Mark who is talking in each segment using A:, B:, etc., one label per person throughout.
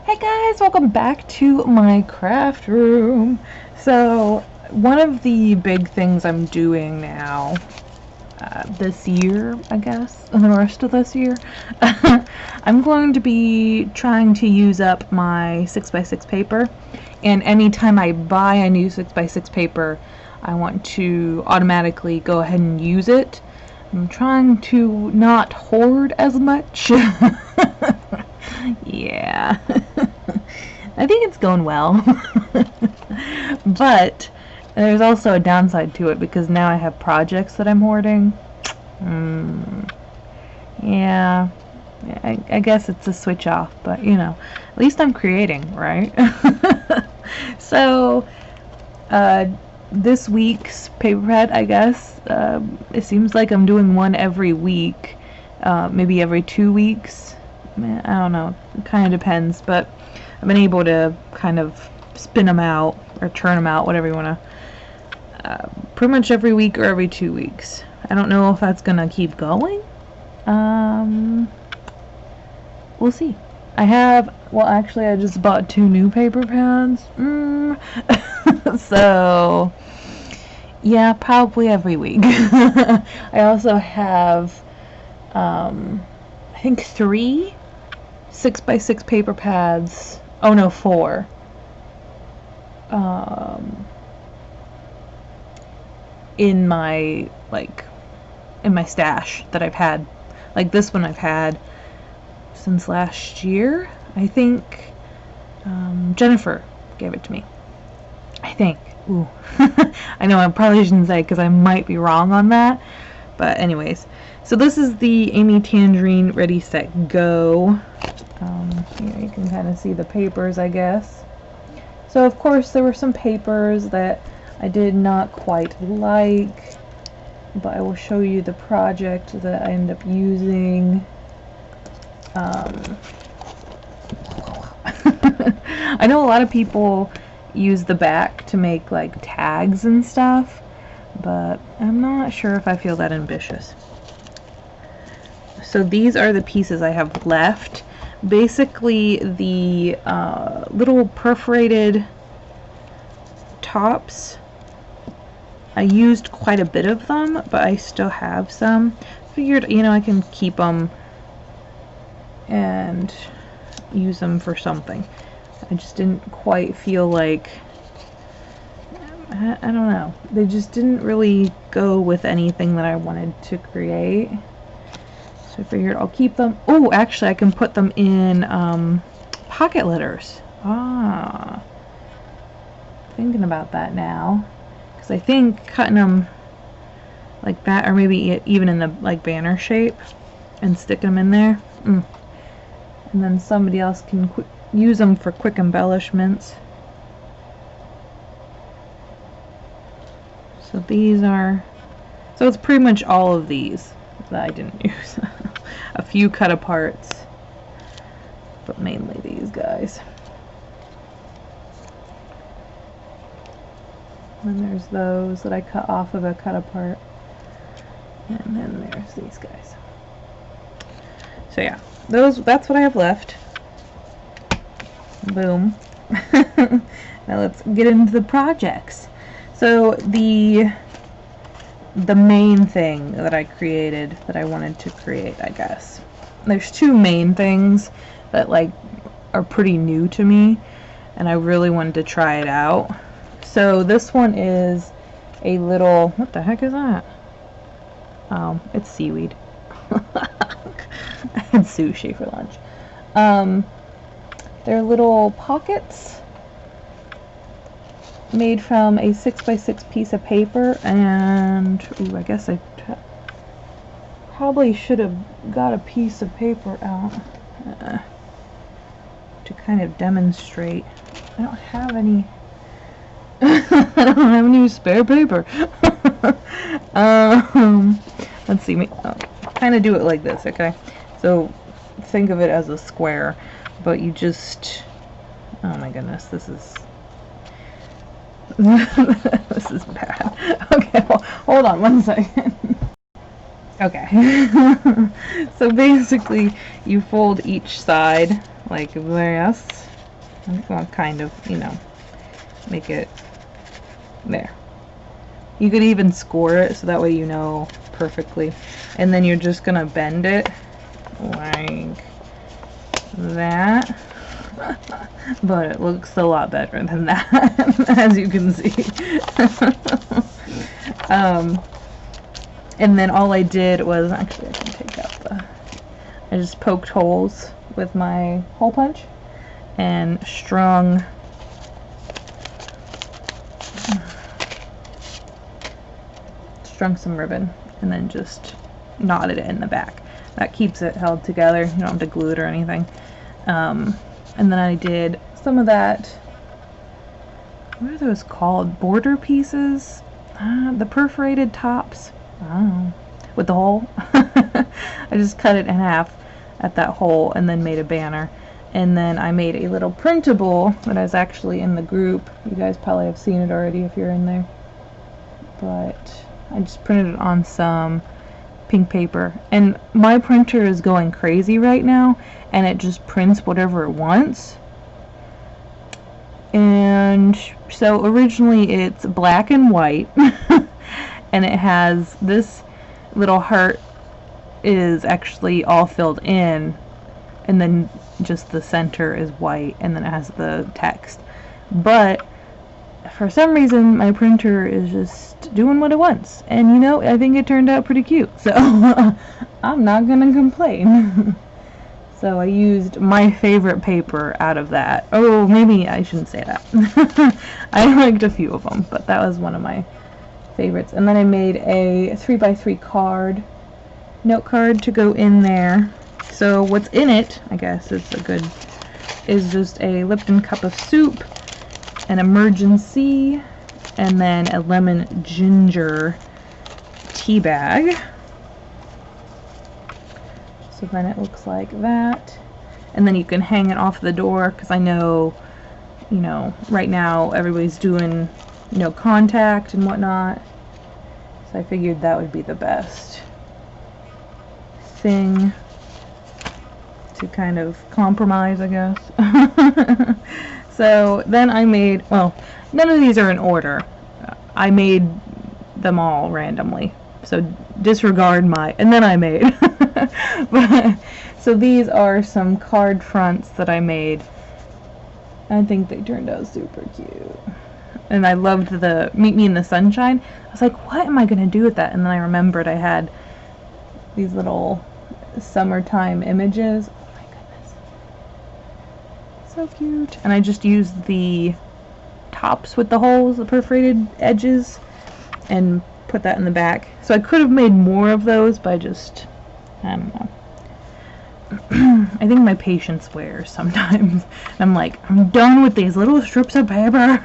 A: Hey guys, welcome back to my craft room. So, one of the big things I'm doing now, this year, I guess, and the rest of this year, I'm going to be trying to use up my 6x6 paper, and anytime I buy a new 6x6 paper, I want to automatically go ahead and use it. I'm trying to not hoard as much. Yeah. I think it's going well. But there's also a downside to it because now I have projects that I'm hoarding. Yeah. I guess it's a switch off, but you know, at least I'm creating, right? So, this week's paperhead, I guess, it seems like I'm doing one every week, maybe every 2 weeks. I don't know, it kind of depends, but I've been able to kind of spin them out or churn them out, whatever you want to, pretty much every week or every 2 weeks. I don't know if that's gonna keep going. We'll see. Actually I just bought 2 new paper pads. So yeah, probably every week. I also have I think 3 6x6 paper pads. Oh no, 4. In my stash that I've had. Like this one I've had since last year. I think Jennifer gave it to me. I think. Ooh. I know I probably shouldn't say because I might be wrong on that. But anyways, so this is the Amy Tangerine Ready Set Go. Here you can kind of see the papers, I guess. So of course there were some papers that I did not quite like, but I will show you the project that I ended up using. I know a lot of people use the back to make like tags and stuff, but I'm not sure if I feel that ambitious. So these are the pieces I have left. Basically the little perforated tops, I used quite a bit of them, but I still have some. Figured, you know, I can keep them and use them for something. I just didn't quite feel like, I don't know, they just didn't really go with anything that I wanted to create. So I figured I'll keep them. Oh, actually I can put them in pocket letters. Thinking about that now, because I think cutting them like that, or maybe even in the like banner shape and sticking them in there, and then somebody else can use them for quick embellishments. So these are, so it's pretty much all of these that I didn't use. A few cut aparts, but mainly these guys. And then there's those that I cut off of a cut apart. And then there's these guys. So yeah, that's what I have left. Boom. Now let's get into the projects. So the main thing that I created, that I wanted to create, I guess. There's 2 main things that like are pretty new to me, and I really wanted to try it out. So this one is a little, what the heck is that? Oh, it's seaweed. I had sushi for lunch. They're little pockets made from a 6x6 piece of paper, and ooh, I guess I probably should have got a piece of paper out to kind of demonstrate. I don't have any. I don't have any spare paper. Let's see. Kind of do it like this, okay? So think of it as a square, but you just. Oh my goodness, this is. This is bad. Okay, well, hold on 1 second. Okay. So basically, you fold each side like this, Well, kind of, make it there. You could even score it so that way you know perfectly. And then you're just gonna bend it like that. But it looks a lot better than that, as you can see. And then all I did was, actually I can take out I just poked holes with my hole punch and strung some ribbon, and then just knotted it in the back. That keeps it held together. You don't have to glue it or anything. And then I did some of that, what are those called? Border pieces? The perforated tops? I don't know. With the hole. I just cut it in half at that hole and then made a banner. And then I made a little printable that is actually in the group. You guys probably have seen it already if you're in there. But I just printed it on some pink paper. And my printer is going crazy right now, and it just prints whatever it wants. And so originally it's black and white, and it has this little heart is actually all filled in, and then just the center is white, and then it has the text. But for some reason my printer is just doing what it wants, and I think it turned out pretty cute, so I'm not gonna complain. So I used my favorite paper out of that. Oh, maybe I shouldn't say that. I liked a few of them, but that was one of my favorites. And then I made a 3x3 note card to go in there. So what's in it, I guess is just a Lipton cup of soup, an emergency, and then a lemon ginger tea bag. So then it looks like that. And then you can hang it off the door, because I know, right now everybody's doing, contact and whatnot. So I figured that would be the best thing to kind of compromise, I guess. So then I made, well, none of these are in order. I made them all randomly. So disregard and then I made. So these are some card fronts that I made. I think they turned out super cute. And I loved the Meet Me in the Sunshine. I was like, what am I going to do with that? And then I remembered I had these little summertime images. Oh my goodness. So cute. And I just used the tops with the holes, the perforated edges, and put that in the back. So I could have made more of those, but I don't know. I think my patience wears sometimes. I'm like, I'm done with these little strips of paper.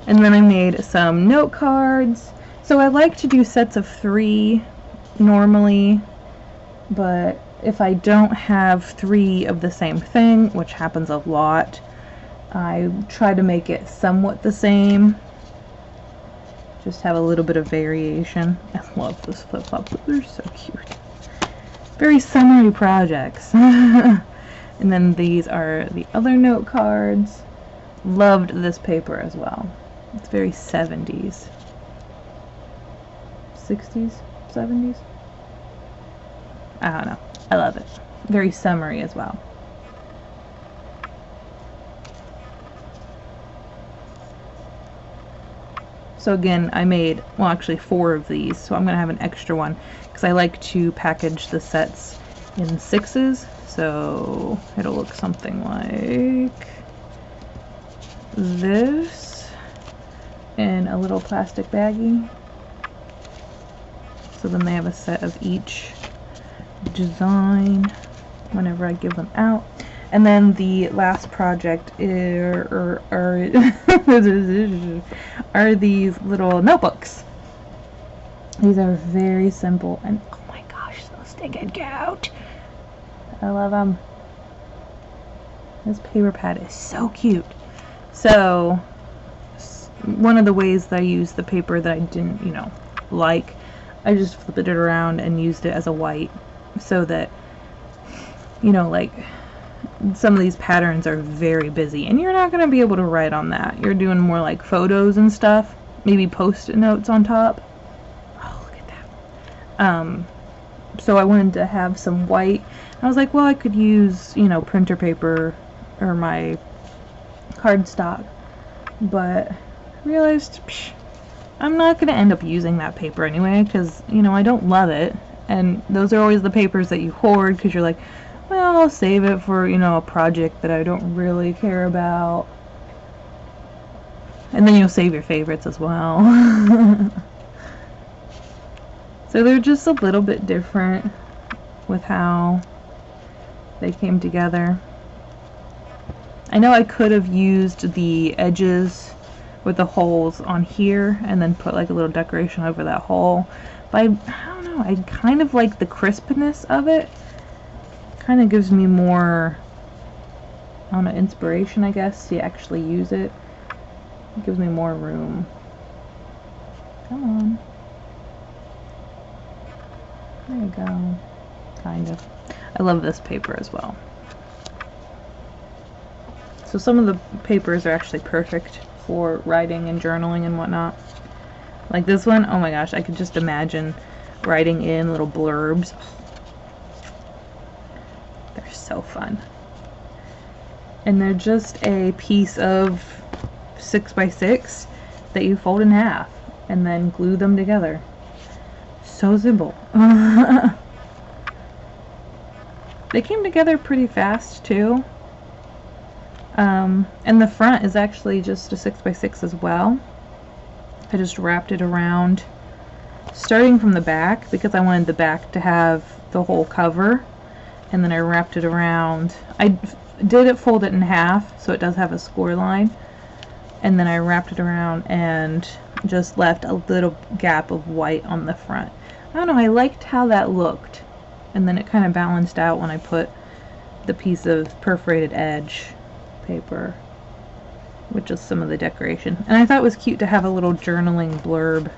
A: And then I made some note cards. So I like to do sets of 3 normally, but if I don't have 3 of the same thing, which happens a lot, I try to make it somewhat the same. Just have a little bit of variation. I love this flip-flop. They're so cute. Very summery projects. And then these are the other note cards. Loved this paper as well. It's very 70s. 60s? 70s? I don't know. I love it. Very summery as well. So again, I made, well, actually 4 of these, so I'm going to have an extra one, because I like to package the sets in 6s, so it'll look something like this, in a little plastic baggie. So then they have a set of each design whenever I give them out. And then the last project are these little notebooks. These are very simple, and oh my gosh, so stinking cute. I love them. This paper pad is so cute. So one of the ways that I used the paper that I didn't, like, I just flipped it around and used it as a white, so that, like, some of these patterns are very busy, and you're not going to be able to write on that. You're doing more like photos and stuff, maybe post-it notes on top. Oh, look at that. So I wanted to have some white. I was like, well, I could use, you know, printer paper or my cardstock, but I realized I'm not going to end up using that paper anyway, because, you know, I don't love it, and those are always the papers that you hoard because you're like, well, I'll save it for, you know, a project that I don't really care about, and then you'll save your favorites as well. So they're just a little bit different with how they came together. I know I could have used the edges with the holes on here and then put like a little decoration over that hole, but I don't know, I kind of like the crispness of it. Kind of gives me more, I don't know, inspiration, I guess, to actually use it. It gives me more room. Come on. There you go. Kind of. I love this paper as well. So some of the papers are actually perfect for writing and journaling and whatnot. Like this one, oh my gosh, I could just imagine writing in little blurbs. They're so fun. And they're just a piece of 6x6 that you fold in half and then glue them together. So simple. They came together pretty fast too. And the front is actually just a 6x6 as well. I just wrapped it around, starting from the back because I wanted the back to have the whole cover, and then I wrapped it around. I did fold it in half so it does have a score line, and then I wrapped it around and just left a little gap of white on the front. I don't know, I liked how that looked, and then it kind of balanced out when I put the piece of perforated edge paper, which is some of the decoration. And I thought it was cute to have a little journaling blurb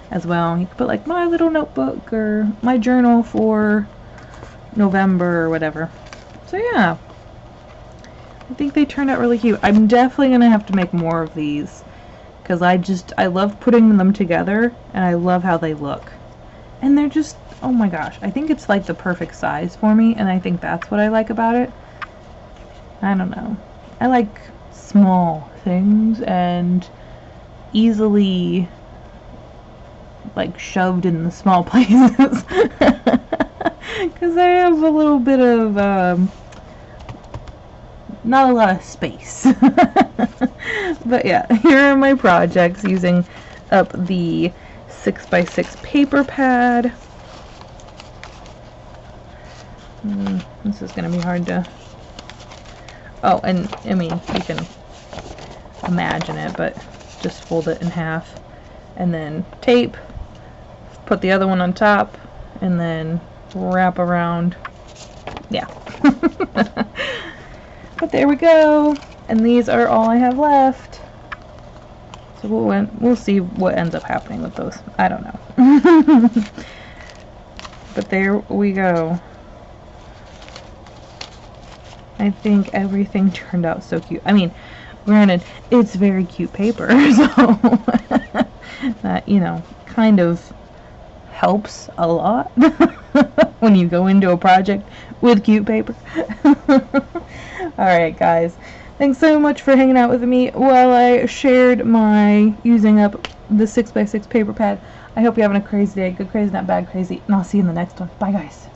A: as well. You could put like my little notebook or my journal for November or whatever. So yeah, I think they turned out really cute. I'm definitely gonna have to make more of these because I love putting them together and I love how they look. And they're just, oh my gosh, I think it's like the perfect size for me, and I think that's what I like about it. I don't know. I like small things and easily like shoved in the small places because I have a little bit of not a lot of space. But yeah, here are my projects using up the 6x6 paper pad. This is gonna be hard to, oh, and I mean, you can imagine it, but just fold it in half and then tape, put the other one on top, and then wrap around. Yeah. But there we go. And these are all I have left. So we'll see what ends up happening with those. I don't know. But there we go. I think everything turned out so cute. I mean, granted, it's very cute paper, so that, you know, kind of helps a lot when you go into a project with cute paper. Alright guys, thanks so much for hanging out with me while I shared my using up the 6x6 paper pad. I hope you're having a crazy day. Good crazy, not bad crazy. And I'll see you in the next one. Bye guys.